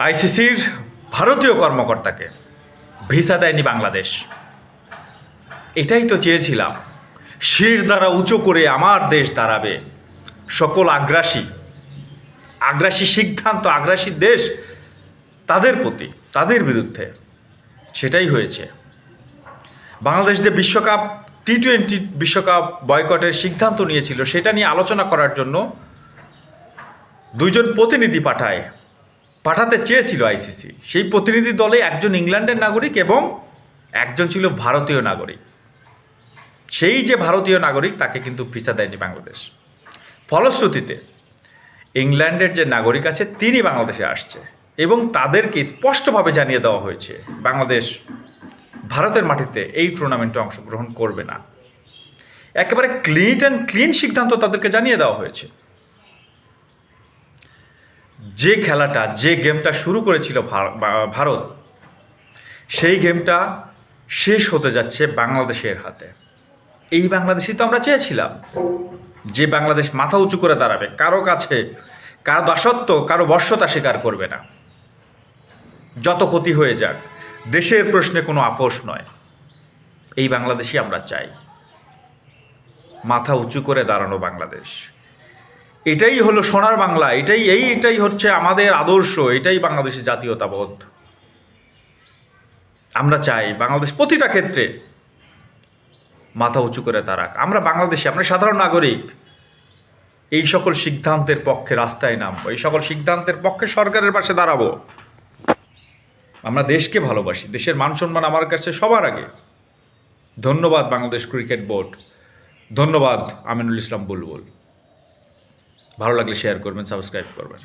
আইসিসির ভারতীয় কর্মকর্তাকে ভিসা দেয়নি বাংলাদেশ। এটাই তো চেয়েছিলাম, শির দ্বারা উঁচু করে আমার দেশ দাঁড়াবে। সকল আগ্রাসী সিদ্ধান্ত, আগ্রাসী দেশ তাদের প্রতি, তাদের বিরুদ্ধে সেটাই হয়েছে। বাংলাদেশ যে বিশ্বকাপ টি-20 বিশ্বকাপ বয়কটের সিদ্ধান্ত নিয়েছিল, সেটা নিয়ে আলোচনা করার জন্য দুইজন প্রতিনিধি পাঠাতে চেয়েছিল আইসিসি। সেই প্রতিনিধি দলে একজন ইংল্যান্ডের নাগরিক এবং একজন ছিল ভারতীয় নাগরিক। সেই যে ভারতীয় নাগরিক, তাকে কিন্তু ভিসা দেয়নি বাংলাদেশ। ফলশ্রুতিতে ইংল্যান্ডের যে নাগরিক আছে, তিনি বাংলাদেশে আসছে এবং তাদেরকে স্পষ্টভাবে জানিয়ে দেওয়া হয়েছে বাংলাদেশ ভারতের মাটিতে এই টুর্নামেন্টে অংশগ্রহণ করবে না। একেবারে ক্লিন সিদ্ধান্ত তাদেরকে জানিয়ে দেওয়া হয়েছে। যে খেলাটা, যে গেমটা শুরু করেছিল ভারত, সেই গেমটা শেষ হতে যাচ্ছে বাংলাদেশের হাতে। এই বাংলাদেশই তো আমরা চেয়েছিলাম, যে বাংলাদেশ মাথা উঁচু করে দাঁড়াবে, কারো কাছে কারো দাসত্ব, কারো বর্ষতা স্বীকার করবে না। যত ক্ষতি হয়ে যাক, দেশের প্রশ্নে কোনো আপোষ নয়। এই বাংলাদেশই আমরা চাই, মাথা উঁচু করে দাঁড়ানো বাংলাদেশ। এটাই হলো সোনার বাংলা, এটাই হচ্ছে আমাদের আদর্শ, এটাই বাংলাদেশের জাতীয়তাবোধ। আমরা চাই বাংলাদেশ প্রতিটা ক্ষেত্রে মাথা উঁচু করে দাঁড়াক। আমরা বাংলাদেশি, আমরা সাধারণ নাগরিক। এই সকল সিদ্ধান্তের পক্ষে রাস্তায় নামবো, এই সকল সিদ্ধান্তের পক্ষে সরকারের পাশে দাঁড়াবো। আমরা দেশকে ভালোবাসি, দেশের মান সম্মান আমার কাছে সবার আগে। ধন্যবাদ বাংলাদেশ ক্রিকেট বোর্ড, ধন্যবাদ আমিনুল ইসলাম বুলবুল। ভালো লাগলে শেয়ার করবেন, সাবস্ক্রাইব করবেন।